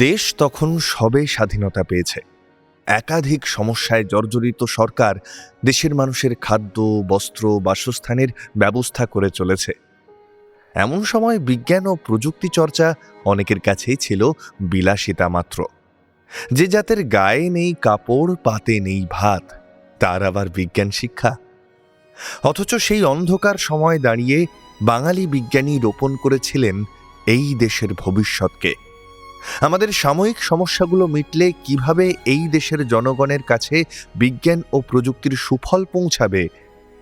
দেশ তখন সবে স্বাধীনতা পেয়েছে। একাধিক সমস্যায় জর্জরিত সরকার দেশের মানুষের খাদ্য, বস্ত্র, বাসস্থানের ব্যবস্থা করে চলেছে। এমন সময় বিজ্ঞান ও প্রযুক্তি চর্চা অনেকের কাছেই ছিল বিলাসিতা মাত্র। যে জাতের গায়ে নেই কাপড়, পাতে নেই ভাত, তার আবার বিজ্ঞান শিক্ষা। অথচ সেই অন্ধকার সময় দাঁড়িয়ে বাঙালি বিজ্ঞানী রোপণ করেছিলেন এই দেশের ভবিষ্যৎকে। আমাদের সাময়িক সমস্যাগুলো মিটলে কিভাবে এই দেশের জনগণের কাছে বিজ্ঞান ও প্রযুক্তির সুফল পৌঁছাবে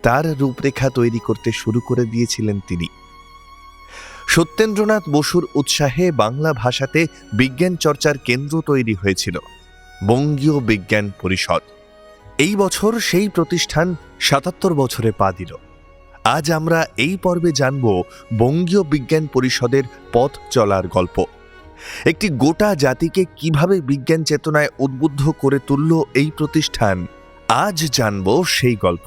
তার রূপরেখা তৈরি করতে শুরু করে দিয়েছিলেন তিনি। সত্যেন্দ্রনাথ বসুর উৎসাহে বাংলা ভাষাতে বিজ্ঞান চর্চার কেন্দ্র তৈরি হয়েছিল বঙ্গীয় বিজ্ঞান পরিষদ। এই বছর সেই প্রতিষ্ঠান ৭৭ বছরে পা দিল। আজ আমরা এই পর্বে জানব বঙ্গীয় বিজ্ঞান পরিষদের পথ চলার গল্প। একটি গোটা জাতিকে কিভাবে বিজ্ঞান চেতনায় উদ্বুদ্ধ করে তুলল এই প্রতিষ্ঠান, আজ জানব সেই গল্প।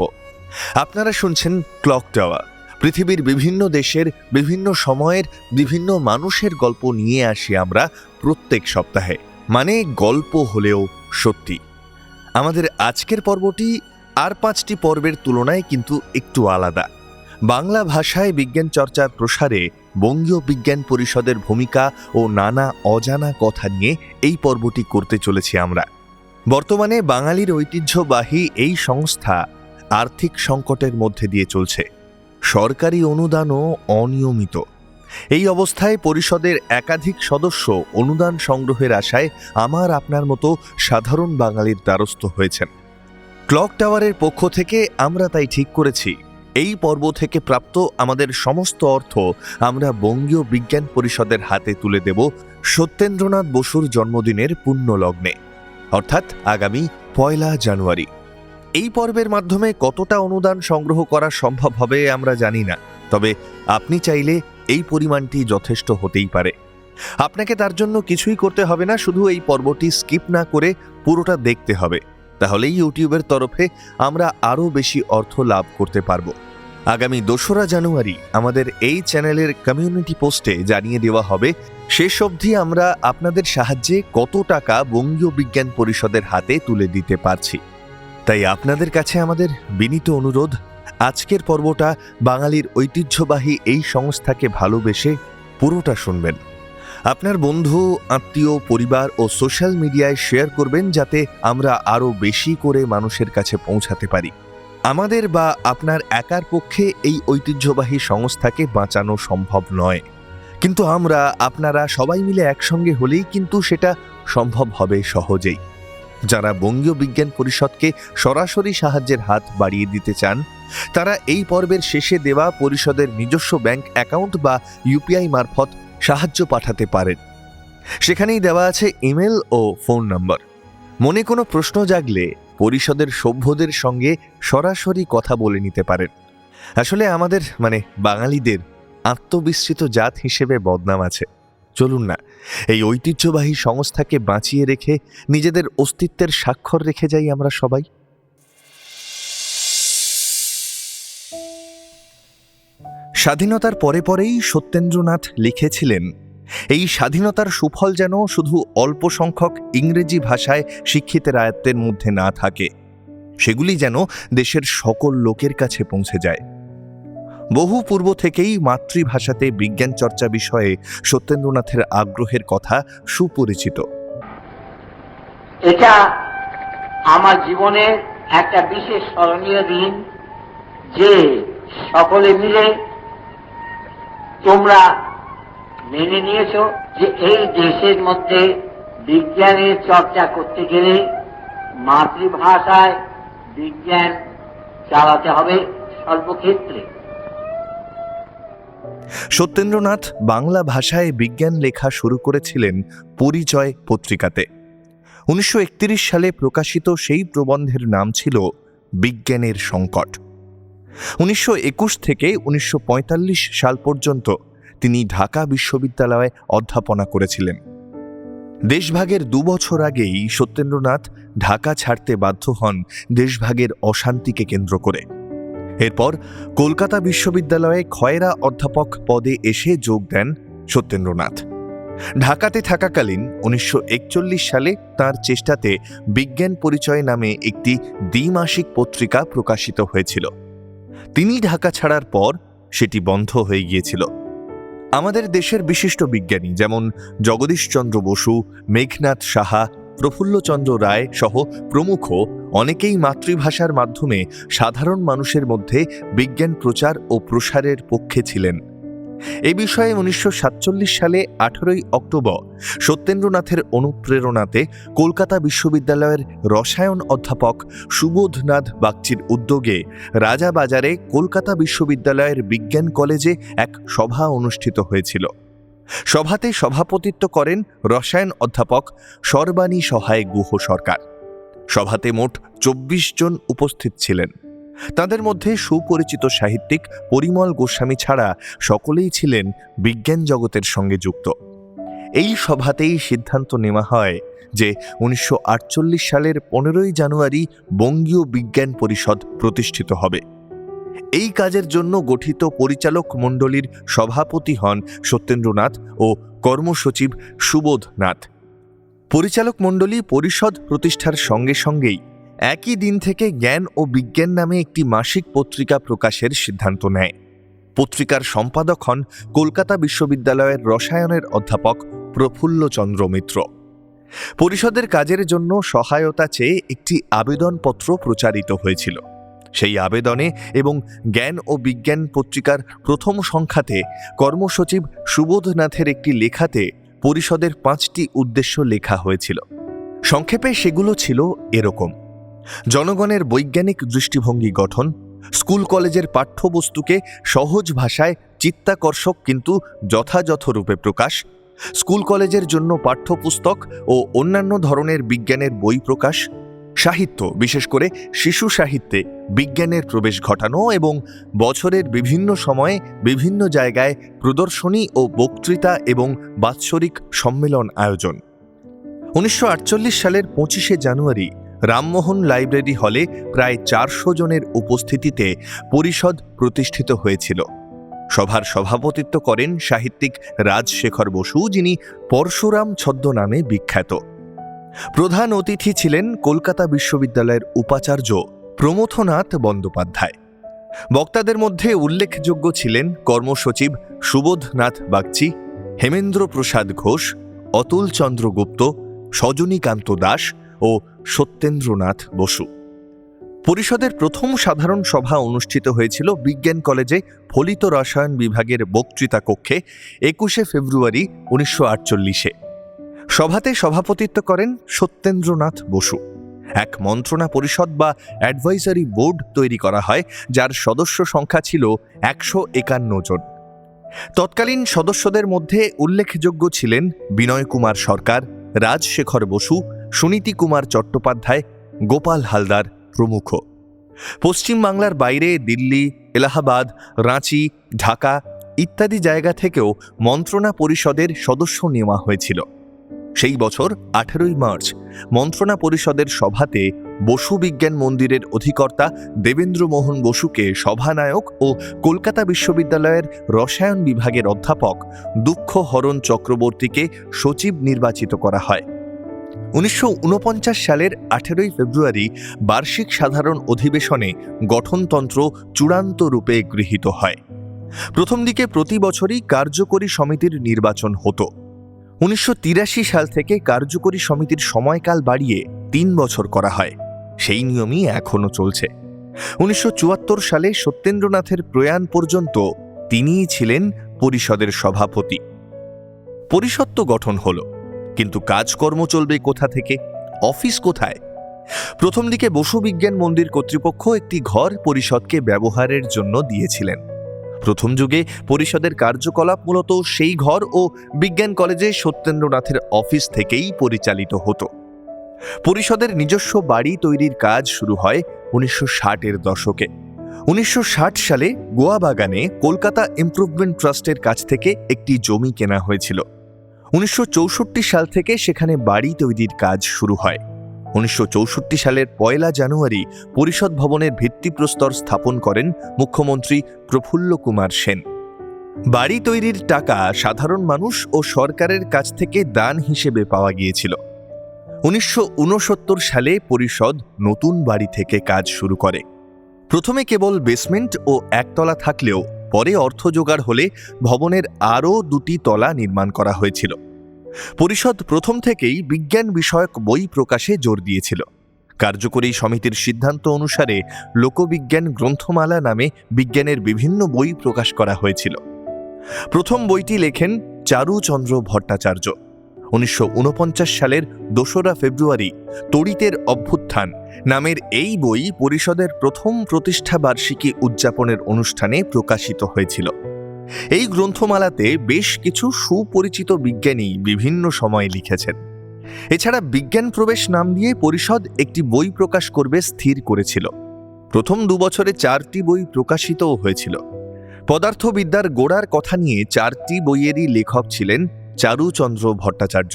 আপনারা শুনছেন ক্লক টাওয়ার। পৃথিবীর বিভিন্ন দেশের বিভিন্ন সময়ের বিভিন্ন মানুষের গল্প নিয়ে আসি আমরা প্রত্যেক সপ্তাহে, মানে গল্প হলেও সত্যি। আমাদের আজকের পর্বটি আর ৫টি পর্বের তুলনায় কিন্তু একটু আলাদা। বাংলা ভাষায় বিজ্ঞান চর্চার প্রসারে বঙ্গীয় বিজ্ঞান পরিষদের ভূমিকা ও নানা অজানা কথা নিয়ে এই পর্বটি করতে চলেছি আমরা। বর্তমানে বাঙালির ঐতিহ্যবাহী এই সংস্থা আর্থিক সংকটের মধ্যে দিয়ে চলছে। সরকারি অনুদানও অনিয়মিত। এই অবস্থায় পরিষদের একাধিক সদস্য অনুদান সংগ্রহের আশায় আমার আপনার মতো সাধারণ বাঙালির দ্বারস্থ হয়েছেন। ক্লক টাওয়ারের পক্ষ থেকে আমরা তাই ঠিক করেছি, এই পর্ব থেকে প্রাপ্ত আমাদের সমস্ত অর্থ আমরা বঙ্গীয় বিজ্ঞান পরিষদের হাতে তুলে দেব সত্যেন্দ্রনাথ বসুর জন্মদিনের পুণ্য লগ্নে, অর্থাৎ আগামী ১ জানুয়ারি। এই পর্বের মাধ্যমে কতটা অনুদান সংগ্রহ করা সম্ভব হবে আমরা জানি না, তবে আপনি চাইলে এই পরিমাণটি যথেষ্ট হতেই পারে। আপনাকে তার জন্য কিছুই করতে হবে না, শুধু এই পর্বটি স্কিপ না করে পুরোটা দেখতে হবে। তাহলেই ইউটিউবের তরফে আমরা আরও বেশি অর্থ লাভ করতে পারব। আগামী ২রা জানুয়ারি আমাদের এই চ্যানেলের কমিউনিটি পোস্টে জানিয়ে দেওয়া হবে শেষ অবধি আমরা আপনাদের সাহায্যে কত টাকা বঙ্গীয় বিজ্ঞান পরিষদের হাতে তুলে দিতে পারছি। তাই আপনাদের কাছে আমাদের বিনীত অনুরোধ, আজকের পর্বটা বাঙালির ঐতিহ্যবাহী এই সংস্থাকে ভালোবেসে পুরোটা শুনবেন। আপনার বন্ধু, আত্মীয়, পরিবার ও সোশ্যাল মিডিয়ায় শেয়ার করবেন, যাতে আমরা আরও বেশি করে মানুষের কাছে পৌঁছাতে পারি। আমাদের বা আপনার একার পক্ষে এই ঐতিহ্যবাহী সংস্থাকে বাঁচানো সম্ভব নয়, কিন্তু আমরা আপনারা সবাই মিলে একসঙ্গে হলেই কিন্তু সেটা সম্ভব হবে সহজেই। যারা বঙ্গীয় বিজ্ঞান পরিষদকে সরাসরি সাহায্যের হাত বাড়িয়ে দিতে চান, তারা এই পর্বের শেষে দেওয়া পরিষদের নিজস্ব ব্যাংক অ্যাকাউন্ট বা ইউপিআই মারফত সাহায্য পাঠাতে পারেন। সেখানেই দেওয়া আছে ইমেল ও ফোন নম্বর। মনে কোনো প্রশ্ন জাগলে পরিষদের সভ্যদের সঙ্গে সরাসরি কথা বলে নিতে পারেন। আসলে আমাদের বাঙালিদের আত্মবিস্মৃত জাত হিসেবে বদনাম আছে। চলুন না, এই ঐতিহ্যবাহী সংস্থাকে বাঁচিয়ে রেখে নিজেদের অস্তিত্বের স্বাক্ষর রেখে যাই আমরা সবাই। স্বাধীনতার পরে পরেই সত্যেন্দ্রনাথ লিখেছিলেন, এই স্বাধীনতার সুফল যেন শুধু অল্প সংখ্যক ইংরেজি ভাষায় শিক্ষিতের আয়ত্তের মধ্যে না থাকে, সেগুলি যেন দেশের সকল লোকের কাছে পৌঁছে যায়। বহু পূর্ব থেকেই মাতৃভাষাতে বিজ্ঞান চর্চা বিষয়ে সত্যেন্দ্রনাথের আগ্রহের কথা সুপরিচিত। এটা আমার জীবনের একটা বিশেষ স্মরণীয় দিন, যে সকলে মিলে তোমরা মেনে নিয়েছো যে এই দেশের মধ্যে বিজ্ঞানের চর্চা করতে গেলে মাতৃভাষায় বিজ্ঞান চালাতে হবে সর্বক্ষেত্রে। সত্যেন্দ্রনাথ বাংলা ভাষায় বিজ্ঞান লেখা শুরু করেছিলেন পরিচয় পত্রিকাতে। ১৯৩১ সালে প্রকাশিত সেই প্রবন্ধের নাম ছিল বিজ্ঞানের সংকট। ১৯২১ থেকে ১৯৪৫ সাল পর্যন্ত তিনি ঢাকা বিশ্ববিদ্যালয়ে অধ্যাপনা করেছিলেন। দেশভাগের ২ বছর আগেই সত্যেন্দ্রনাথ ঢাকা ছাড়তে বাধ্য হন দেশভাগের অশান্তিকে কেন্দ্র করে। এরপর কলকাতা বিশ্ববিদ্যালয়ে খয়রা অধ্যাপক পদে এসে যোগ দেন সত্যেন্দ্রনাথ। ঢাকাতে থাকাকালীন 1941 সালে তার চেষ্টাতে বিজ্ঞান পরিচয় নামে একটি দ্বিমাসিক পত্রিকা প্রকাশিত হয়েছিল। তিনি ঢাকা ছাড়ার পর সেটি বন্ধ হয়ে গিয়েছিল। আমাদের দেশের বিশিষ্ট বিজ্ঞানী যেমন জগদীশচন্দ্র বসু, মেঘনাদ সাহা, প্রফুল্লচন্দ্র রায় সহ প্রমুখ অনেকেই মাতৃভাষার মাধ্যমে সাধারণ মানুষের মধ্যে বিজ্ঞান প্রচার ও প্রসারের পক্ষে ছিলেন। এ বিষয়ে 1947 সালে 18 অক্টোবর সত্যেন্দ্রনাথের অনুপ্রেরণাতে কলকাতা বিশ্ববিদ্যালয়ের রসায়ন অধ্যাপক সুবোধনাথ বাগচির উদ্যোগে রাজাবাজারে কলকাতা বিশ্ববিদ্যালয়ের বিজ্ঞান কলেজে এক সভা অনুষ্ঠিত হয়েছিল। সভাতে সভাপতিত্ব করেন রসায়ন অধ্যাপক সর্বাণী সহায় গুহ সরকার। সভাতে মোট 24 জন উপস্থিত ছিলেন। তাদের মধ্যে সুপরিচিত সাহিত্যিক পরিমল গোস্বামী ছাড়া সকলেই ছিলেন বিজ্ঞান জগতের সঙ্গে যুক্ত। এই সভাতেই সিদ্ধান্ত নেওয়া হয় যে 1948 সালের 15 জানুয়ারি বঙ্গীয় বিজ্ঞান পরিষদ প্রতিষ্ঠিত হবে। এই কাজের জন্য গঠিত পরিচালক মণ্ডলীর সভাপতি হন সত্যেন্দ্রনাথ ও কর্মসচিব সুবোধনাথ। পরিচালক মণ্ডলী পরিষদ প্রতিষ্ঠার সঙ্গে সঙ্গেই একই দিন থেকে জ্ঞান ও বিজ্ঞান নামে একটি মাসিক পত্রিকা প্রকাশের সিদ্ধান্ত নেয়। পত্রিকার সম্পাদক হন কলকাতা বিশ্ববিদ্যালয়ের রসায়নের অধ্যাপক প্রফুল্লচন্দ্র মিত্র। পরিষদের কাজের জন্য সহায়তা চেয়ে একটি আবেদনপত্র প্রচারিত হয়েছিল। সেই আবেদনে এবং জ্ঞান ও বিজ্ঞান পত্রিকার প্রথম সংখ্যাতে কর্মসচিব সুবোধনাথের একটি লেখাতে পরিষদের 5টি উদ্দেশ্য লেখা হয়েছিল। সংক্ষেপে সেগুলো ছিল এরকম: জনগণের বৈজ্ঞানিক দৃষ্টিভঙ্গি গঠন, স্কুল কলেজের পাঠ্যবস্তুকে সহজ ভাষায় চিত্তাকর্ষক কিন্তু যথাযথ রূপে প্রকাশ, স্কুল কলেজের জন্য পাঠ্যপুস্তক ও অন্যান্য ধরনের বিজ্ঞানের বই প্রকাশ, সাহিত্য বিশেষ করে শিশু সাহিত্যে বিজ্ঞানের প্রবেশ ঘটানো এবং বছরের বিভিন্ন সময়ে বিভিন্ন জায়গায় প্রদর্শনী ও বক্তৃতা এবং বাৎসরিক সম্মেলন আয়োজন। 1948 সালের 25 জানুয়ারি রামমোহন লাইব্রেরি হলে প্রায় 400 জনের উপস্থিতিতে পরিষদ প্রতিষ্ঠিত হয়েছিল। সভার সভাপতিত্ব করেন সাহিত্যিক রাজশেখর বসু, যিনি পরশুরাম ছদ্মনামে বিখ্যাত। প্রধান অতিথি ছিলেন কলকাতা বিশ্ববিদ্যালয়ের উপাচার্য প্রমথনাথ বন্দ্যোপাধ্যায়। বক্তাদের মধ্যে উল্লেখযোগ্য ছিলেন কর্মসচিব সুবোধনাথ বাগচি, হেমেন্দ্র প্রসাদ ঘোষ, অতুল চন্দ্র গুপ্ত, সজনীকান্ত দাস ও সত্যেন্দ্রনাথ বসু। পরিষদের প্রথম সাধারণ সভা অনুষ্ঠিত হয়েছিল বিজ্ঞান কলেজে ফলিত রসায়ন বিভাগের বক্তৃতা কক্ষে 21 ফেব্রুয়ারি 1948-এ। সভাতে সভাপতিত্ব করেন সত্যেন্দ্রনাথ বসু। এক মন্ত্রণা পরিষদ বা অ্যাডভাইজারি বোর্ড তৈরি করা হয়, যার সদস্য সংখ্যা ছিল 151 জন। তৎকালীন সদস্যদের মধ্যে উল্লেখযোগ্য ছিলেন বিনয় কুমার সরকার, রাজশেখর বসু, সুনীতি কুমার চট্টোপাধ্যায়, গোপাল হালদার প্রমুখ। পশ্চিমবাংলার বাইরে দিল্লি, এলাহাবাদ, রাঁচি, ঢাকা ইত্যাদি জায়গা থেকেও মন্ত্রণা পরিষদের সদস্য নেওয়া হয়েছিল। সেই বছর 18 মার্চ মন্ত্রণা পরিষদের সভাতে বসু বিজ্ঞান মন্দিরের অধিকর্তা দেবেন্দ্র মোহন বসুকে সভানায়ক ও কলকাতা বিশ্ববিদ্যালয়ের রসায়ন বিভাগের অধ্যাপক দুঃখহরণ চক্রবর্তীকে সচিব নির্বাচিত করা হয়। 1949 সালের 18 ফেব্রুয়ারি বার্ষিক সাধারণ অধিবেশনে গঠনতন্ত্র চূড়ান্ত রূপে গৃহীত হয়। প্রথম দিকে প্রতি বছরই কার্যকরী সমিতির নির্বাচন হতো। 1983 সাল থেকে কার্যকরী সমিতির সময়কাল বাড়িয়ে 3 বছর করা হয়। সেই নিয়মই এখনো চলছে। 1974 সালে সত্যেন্দ্রনাথের প্রয়াণ পর্যন্ত তিনিই ছিলেন পরিষদের সভাপতি। পরিষদ তো গঠন হলো, কিন্তু কাজকর্ম চলবে কোথা থেকে? অফিস কোথায়? প্রথম দিকে বসু বিজ্ঞান মন্দির কর্তৃপক্ষ একটি ঘর পরিষদকে ব্যবহারের জন্য দিয়েছিলেন। প্রথম যুগে পরিষদের কার্যকলাপ মূলত সেই ঘর ও বিজ্ঞান কলেজে সত্যেন্দ্রনাথের অফিস থেকেই পরিচালিত হতো। পরিষদের নিজস্ব বাড়ি তৈরির কাজ শুরু হয় 1960-এর দশকে। 1960 সালে গোয়া বাগানে কলকাতা ইমপ্রুভমেন্ট ট্রাস্টের কাছ থেকে একটি জমি কেনা হয়েছিল। 1964 সাল থেকে সেখানে বাড়ি তৈরির কাজ শুরু হয়। 1964 সালের 1 জানুয়ারি পরিষদ ভবনের ভিত্তিপ্রস্তর স্থাপন করেন মুখ্যমন্ত্রী প্রফুল্ল কুমার সেন। বাড়ি তৈরির টাকা সাধারণ মানুষ ও সরকারের কাছ থেকে দান হিসেবে পাওয়া গিয়েছিল। 1969 সালে পরিষদ নতুন বাড়ি থেকে কাজ শুরু করে। প্রথমে কেবল বেসমেন্ট ও একতলা থাকলেও পরে অর্থ জোগাড় হলে ভবনের আরও 2টি তলা নির্মাণ করা হয়েছিল। পরিষদ প্রথম থেকেই বিজ্ঞান বিষয়ক বই প্রকাশে জোর দিয়েছিল। কার্যকরী সমিতির সিদ্ধান্ত অনুসারে লোকবিজ্ঞান গ্রন্থমালা নামে বিজ্ঞানের বিভিন্ন বই প্রকাশ করা হয়েছিল। প্রথম বইটি লেখেন চারুচন্দ্র ভট্টাচার্য। 1949 সালের 2রা ফেব্রুয়ারি তড়িতের অভ্যুত্থান নামের এই বই পরিষদের প্রথম প্রতিষ্ঠা বার্ষিকী উদযাপনের অনুষ্ঠানে প্রকাশিত হয়েছিল। এই গ্রন্থমালাতে বেশ কিছু সুপরিচিত বিজ্ঞানী বিভিন্ন সময়ে লিখেছেন। এছাড়া বিজ্ঞান প্রবেশ নাম দিয়ে পরিষদ একটি বই প্রকাশ করবে স্থির করেছিল। প্রথম 2 বছরে 4টি বই প্রকাশিতও হয়েছিল। পদার্থবিদ্যার গোড়ার কথা নিয়ে 4টি বইয়েরই লেখক ছিলেন চারুচন্দ্র ভট্টাচার্য।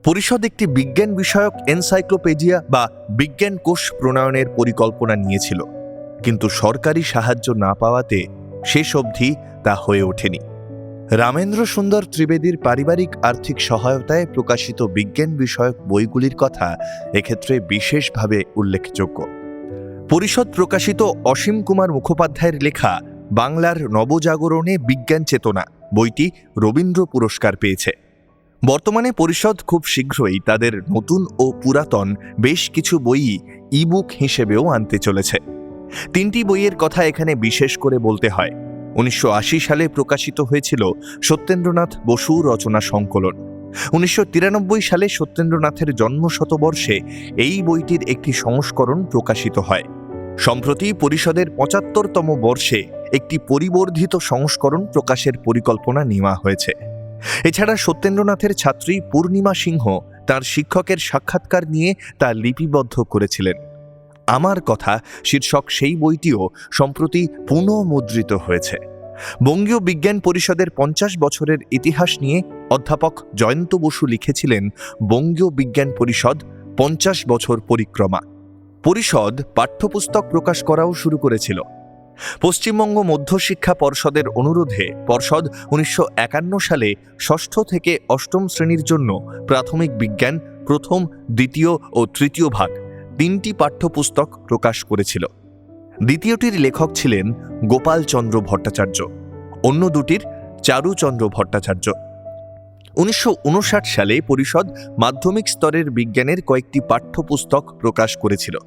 পরিষদ একটি বিজ্ঞান বিষয়ক এনসাইক্লোপিডিয়া বা বিজ্ঞান কোষ প্রণয়নের পরিকল্পনা নিয়েছিল, কিন্তু সরকারি সাহায্য না পাওয়াতে শেষ অবধি তা হয়ে ওঠেনি। রামেন্দ্র সুন্দর ত্রিবেদীর পারিবারিক আর্থিক সহায়তায় প্রকাশিত বিজ্ঞান বিষয়ক বইগুলির কথা এক্ষেত্রে বিশেষভাবে উল্লেখযোগ্য। পরিষদ প্রকাশিত অসীম কুমার মুখোপাধ্যায়ের লেখা বাংলার নবজাগরণে বিজ্ঞান চেতনা বইটি রবীন্দ্র পুরস্কার পেয়েছে। বর্তমানে পরিষদ খুব শীঘ্রই তাদের নতুন ও পুরাতন বেশ কিছু বই ইবুক হিসেবেও আনতে চলেছে। 3টি বইয়ের কথা এখানে বিশেষ করে বলতে হয়। 1980 সালে প্রকাশিত হয়েছিল সত্যেন্দ্রনাথ বসু রচনা সংকলন। 1993 সালে সত্যেন্দ্রনাথের জন্মশতবর্ষে এই বইটির একটি সংস্করণ প্রকাশিত হয়। সম্প্রতি পরিষদের 75তম বর্ষে একটি পরিবর্ধিত সংস্করণ প্রকাশের পরিকল্পনা নেওয়া হয়েছে। এছাড়া সত্যেন্দ্রনাথের ছাত্রী পূর্ণিমা সিংহ তার শিক্ষকের সাক্ষাৎকার নিয়ে তা লিপিবদ্ধ করেছিলেন। আমার কথা শীর্ষক সেই বইটিও সম্প্রতি পুনঃমুদ্রিত হয়েছে। বঙ্গীয় বিজ্ঞান পরিষদের 50 বছরের ইতিহাস নিয়ে অধ্যাপক জয়ন্ত বসু লিখেছিলেন বঙ্গীয় বিজ্ঞান পরিষদ 50 বছর পরিক্রমা। পরিষদ পাঠ্যপুস্তক প্রকাশ করাও শুরু করেছিল। পশ্চিমবঙ্গ মধ্যশিক্ষা পর্ষদের অনুরোধে পর্ষদ 1951 সালে 6ষ্ঠ থেকে 8ম শ্রেণীর জন্য প্রাথমিক বিজ্ঞান প্রথম, দ্বিতীয় ও তৃতীয় ভাগ 3টি পাঠ্যপুস্তক প্রকাশ করেছিল। দ্বিতীয়টির লেখক ছিলেন গোপালচন্দ্র ভট্টাচার্য, অন্য দুটির চারুচন্দ্র ভট্টাচার্য। 1959 সালে পরিষদ মাধ্যমিক স্তরের বিজ্ঞানের কয়েকটি পাঠ্যপুস্তক প্রকাশ করেছিল।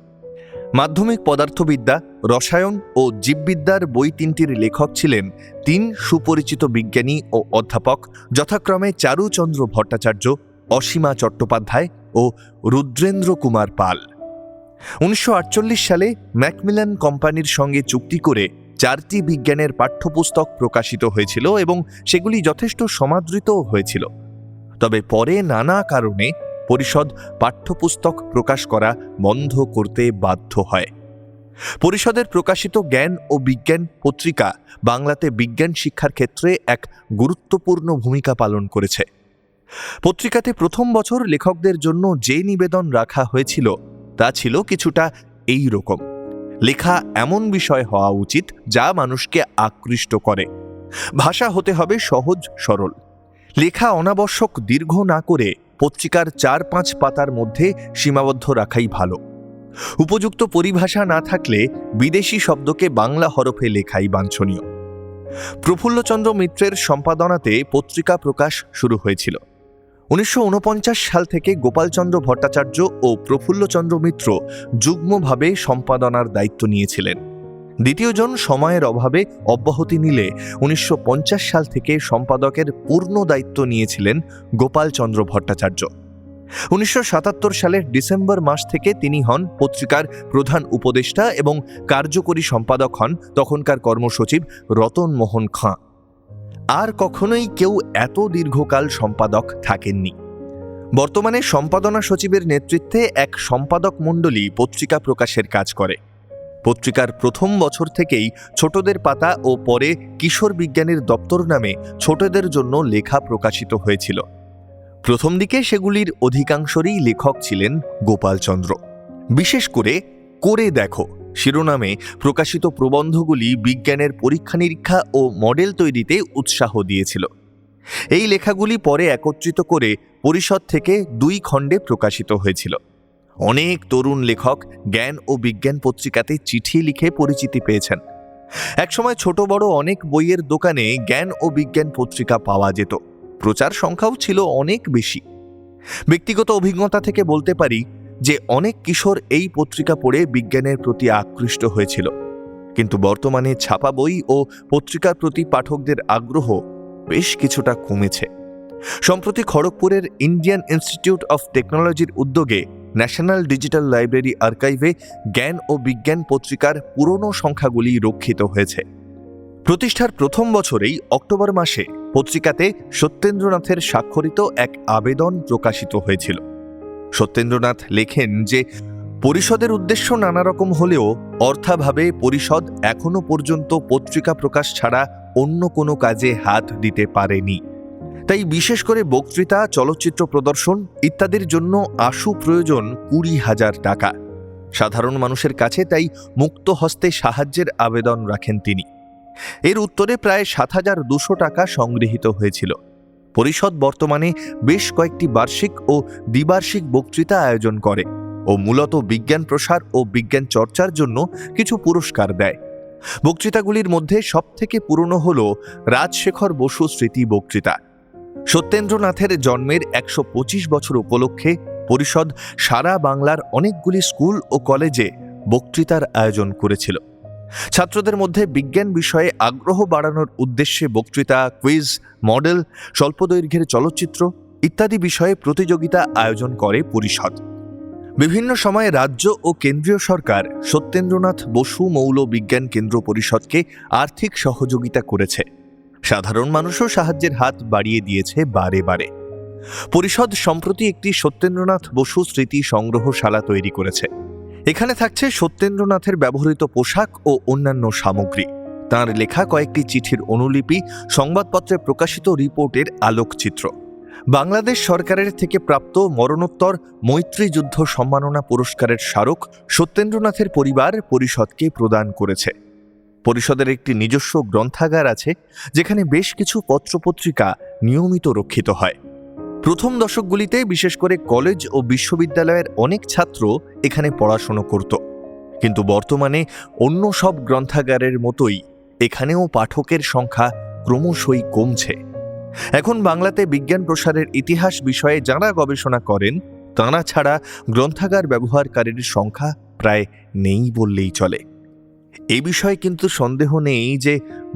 মাধ্যমিক পদার্থবিদ্যা, রসায়ন ও জীববিদ্যার বই 3টির লেখক ছিলেন 3 সুপরিচিত বিজ্ঞানী ও অধ্যাপক, যথাক্রমে চারুচন্দ্র ভট্টাচার্য, অসীমা চট্টোপাধ্যায় ও রুদ্রেন্দ্র কুমার পাল। 1948 সালে ম্যাকমিলান কোম্পানির সঙ্গে চুক্তি করে 4টি বিজ্ঞানের পাঠ্যপুস্তক প্রকাশিত হয়েছিল এবং সেগুলি যথেষ্ট সমাদৃতও হয়েছিল। তবে পরে নানা কারণে পরিষদ পাঠ্যপুস্তক প্রকাশ করা বন্ধ করতে বাধ্য হয়। পরিষদের প্রকাশিত জ্ঞান ও বিজ্ঞান পত্রিকা বাংলাতে বিজ্ঞান শিক্ষার ক্ষেত্রে এক গুরুত্বপূর্ণ ভূমিকা পালন করেছে। পত্রিকাতে প্রথম বছর লেখকদের জন্য যে নিবেদন রাখা হয়েছিল তা ছিল কিছুটা এই রকম: লেখা এমন বিষয় হওয়া উচিত যা মানুষকে আকৃষ্ট করে। ভাষা হতে হবে সহজ সরল। লেখা অনাবশ্যক দীর্ঘ না করে পত্রিকার 4-5 পাতার মধ্যে সীমাবদ্ধ রাখাই ভালো। উপযুক্ত পরিভাষা না থাকলে বিদেশি শব্দকে বাংলা হরফে লেখাই বাঞ্ছনীয়। প্রফুল্লচন্দ্র মিত্রের সম্পাদনাতে পত্রিকা প্রকাশ শুরু হয়েছিল। 1949 সাল থেকে গোপালচন্দ্র ভট্টাচার্য ও প্রফুল্লচন্দ্র মিত্র যুগ্মভাবে সম্পাদনার দায়িত্ব নিয়েছিলেন। দ্বিতীয়জন সময়ের অভাবে অব্যাহতি নিলে 1950 সাল থেকে সম্পাদকের পূর্ণ দায়িত্ব নিয়েছিলেন গোপালচন্দ্র ভট্টাচার্য। 1977 সালের ডিসেম্বর মাস থেকে তিনি হন পত্রিকার প্রধান উপদেষ্টা এবং কার্যকরী সম্পাদক হন তখনকার কর্মসচিব রতন মোহন খাঁ। আর কখনোই কেউ এত দীর্ঘকাল সম্পাদক থাকেননি। বর্তমানে সম্পাদনা সচিবের নেতৃত্বে এক সম্পাদক মণ্ডলী পত্রিকা প্রকাশের কাজ করে। পত্রিকার প্রথম বছর থেকেই ছোটদের পাতা ও পরে কিশোর বিজ্ঞানীর দপ্তর নামে ছোটদের জন্য লেখা প্রকাশিত হয়েছিল। প্রথম দিকে সেগুলির অধিকাংশরই লেখক ছিলেন গোপালচন্দ্র। বিশেষ করে করে দেখো শিরোনামে প্রকাশিত প্রবন্ধগুলি বিজ্ঞানের পরীক্ষা নিরীক্ষা ও মডেল তৈরিতে উৎসাহ দিয়েছিল। এই লেখাগুলি পরে একত্রিত করে পরিষদ থেকে 2 খণ্ডে প্রকাশিত হয়েছিল। অনেক তরুণ লেখক জ্ঞান ও বিজ্ঞান পত্রিকাতে চিঠি লিখে পরিচিতি পেয়েছেন। একসময় ছোট বড় অনেক বইয়ের দোকানে জ্ঞান ও বিজ্ঞান পত্রিকা পাওয়া যেত। প্রচার সংখ্যাও ছিল অনেক বেশি। ব্যক্তিগত অভিজ্ঞতা থেকে বলতে পারি যে অনেক কিশোর এই পত্রিকা পড়ে বিজ্ঞানের প্রতি আকৃষ্ট হয়েছিল। কিন্তু বর্তমানে ছাপা বই ও পত্রিকার প্রতি পাঠকদের আগ্রহ বেশ কিছুটা কমেছে। সম্প্রতি খড়গপুরের ইন্ডিয়ান ইনস্টিটিউট অফ টেকনোলজির উদ্যোগে ন্যাশনাল ডিজিটাল লাইব্রেরি আর্কাইভে জ্ঞান ও বিজ্ঞান পত্রিকার পুরনো সংখ্যাগুলি রক্ষিত হয়েছে। প্রতিষ্ঠার প্রথম বছরেই অক্টোবর মাসে পত্রিকাতে সত্যেন্দ্রনাথের স্বাক্ষরিত এক আবেদন প্রকাশিত হয়েছিল। সত্যেন্দ্রনাথ লেখেন যে পরিষদের উদ্দেশ্য নানা রকম হলেও অর্থাভাবে পরিষদ এখনো পর্যন্ত পত্রিকা প্রকাশ ছাড়া অন্য কোনো কাজে হাত দিতে পারেনি। তাই বিশেষ করে বক্তৃতা, চলচ্চিত্র প্রদর্শন ইত্যাদির জন্য আশু প্রয়োজন 20,000 টাকা। সাধারণ মানুষের কাছে তাই মুক্ত হস্তে সাহায্যের আবেদন রাখেন তিনি। এর উত্তরে প্রায় 7,200 টাকা সংগৃহীত হয়েছিল। পরিষদ বর্তমানে বেশ কয়েকটি বার্ষিক ও দ্বিবার্ষিক বক্তৃতা আয়োজন করে ও মূলত বিজ্ঞান প্রসার ও বিজ্ঞান চর্চার জন্য কিছু পুরস্কার দেয়। বক্তৃতাগুলির মধ্যে সবথেকে পুরনো হল রাজশেখর বসু স্মৃতি বক্তৃতা। সত্যেন্দ্রনাথের জন্মের 125 বছর উপলক্ষে পরিষদ সারা বাংলার অনেকগুলি স্কুল ও কলেজে বক্তৃতার আয়োজন করেছিল। ছাত্রদের মধ্যে বিজ্ঞান বিষয়ে আগ্রহ বাড়ানোর উদ্দেশ্যে বক্তৃতা, কুইজ, মডেল, স্বল্পদৈর্ঘ্যের চলচ্চিত্র ইত্যাদি বিষয়ে প্রতিযোগিতা আয়োজন করে পরিষদ। বিভিন্ন সময়ে রাজ্য ও কেন্দ্রীয় সরকার সত্যেন্দ্রনাথ বসু মৌল বিজ্ঞান কেন্দ্র পরিষদকে আর্থিক সহযোগিতা করেছে। সাধারণ মানুষও সাহায্যের হাত বাড়িয়ে দিয়েছে বারে বারে। পরিষদ সম্প্রতি একটি সত্যেন্দ্রনাথ বসু স্মৃতি সংগ্রহশালা তৈরি করেছে। এখানে থাকছে সত্যেন্দ্রনাথের ব্যবহৃত পোশাক ও অন্যান্য সামগ্রী, তাঁর লেখা কয়েকটি চিঠির অনুলিপি, সংবাদপত্রে প্রকাশিত রিপোর্টের আলোকচিত্র। বাংলাদেশ সরকারের থেকে প্রাপ্ত মরণোত্তর মৈত্রী যুদ্ধ সম্মাননা পুরস্কারের স্মারক সত্যেন্দ্রনাথের পরিবার পরিষদকে প্রদান করেছে। পরিষদের একটি নিজস্ব গ্রন্থাগার আছে, যেখানে বেশ কিছু পত্রপত্রিকা নিয়মিত রক্ষিত হয়। প্রথম দশকগুলিতে বিশেষ করে কলেজ ও বিশ্ববিদ্যালয়ের অনেক ছাত্র এখানে পড়াশোনা করত, কিন্তু বর্তমানে অন্য সব গ্রন্থাগারের মতোই এখানেও পাঠকের সংখ্যা ক্রমশই কমছে। এখন বাংলাতে বিজ্ঞান প্রসারের ইতিহাস বিষয়ে যাঁরা গবেষণা করেন তাঁরা ছাড়া গ্রন্থাগার ব্যবহারকারীর সংখ্যা প্রায় নেই বললেই চলে। এ বিষয়ে কিন্তু সন্দেহ নেই যে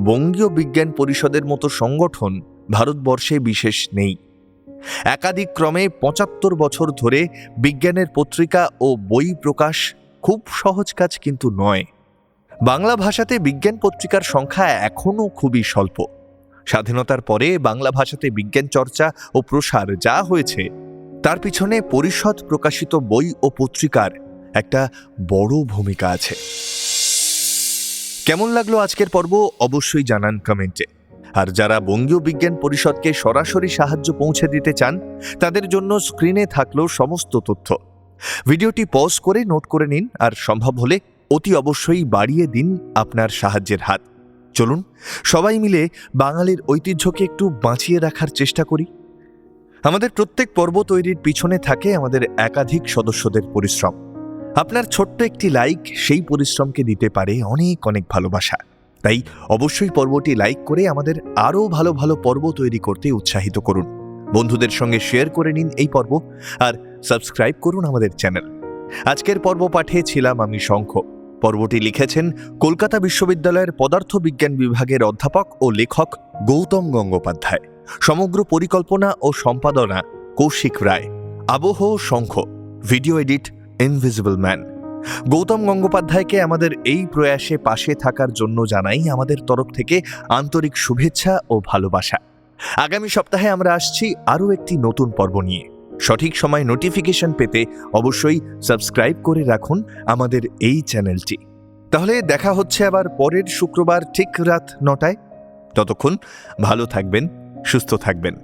বঙ্গীয় বিজ্ঞান পরিষদের মতো সংগঠন ভারতবর্ষে বিশেষ নেই। একাধিক ক্রমে 75 বছর ধরে বিজ্ঞানের পত্রিকা ও বই প্রকাশ খুব সহজ কাজ কিন্তু নয়। বাংলা ভাষাতে বিজ্ঞান পত্রিকার সংখ্যা এখনও খুবই স্বল্প। স্বাধীনতার পরে বাংলা ভাষাতে বিজ্ঞান চর্চা ও প্রসার যা হয়েছে তার পিছনে পরিষদ প্রকাশিত বই ও পত্রিকার একটা বড় ভূমিকা আছে। কেমন লাগলো আজকের পর্ব অবশ্যই জানান কমেন্টে। আর যারা বঙ্গীয় বিজ্ঞান পরিষদকে সরাসরি সাহায্য পৌঁছে দিতে চান তাদের জন্য স্ক্রিনে থাকলো সমস্ত তথ্য। ভিডিওটি পজ করে নোট করে নিন, আর সম্ভব হলে অতি অবশ্যই বাড়িয়ে দিন আপনার সাহায্যের হাত। চলুন সবাই মিলে বাঙালির ঐতিহ্যকে একটু বাঁচিয়ে রাখার চেষ্টা করি। আমাদের প্রত্যেক পর্ব তৈরির পিছনে থাকে আমাদের একাধিক সদস্যদের পরিশ্রম। আপনার ছোট্ট একটি লাইক সেই পরিশ্রমকে দিতে পারে অনেক অনেক ভালোবাসা। তাই অবশ্যই পর্বটি লাইক করে আমাদের আরও ভালো ভালো পর্ব তৈরি করতে উৎসাহিত করুন। বন্ধুদের সঙ্গে শেয়ার করে নিন এই পর্ব, আর সাবস্ক্রাইব করুন আমাদের চ্যানেল। আজকের পর্ব পাঠিয়েছিলাম আমি শঙ্খ। পর্বটি লিখেছেন কলকাতা বিশ্ববিদ্যালয়ের পদার্থবিজ্ঞান বিভাগের অধ্যাপক ও লেখক গৌতম গঙ্গোপাধ্যায়। সমগ্র পরিকল্পনা ও সম্পাদনা কৌশিক রায়। আবহ Shankha. Video edit invisible man. Gautam গঙ্গোপাধ্যায়কে আমাদের এই প্রয়াসে পাশে থাকার জন্য জানাই আমাদের তরফ থেকে আন্তরিক শুভেচ্ছা ও ভালোবাসা। আগামী সপ্তাহে আমরা আসছি আরও একটি নতুন পর্ব নিয়ে। সঠিক সময় নোটিফিকেশন পেতে অবশ্যই সাবস্ক্রাইব করে রাখুন আমাদের এই চ্যানেলটি। তাহলে দেখা হচ্ছে আবার পরের শুক্রবার ঠিক রাত 9টায়। ততক্ষণ ভালো থাকবেন, সুস্থ থাকবেন।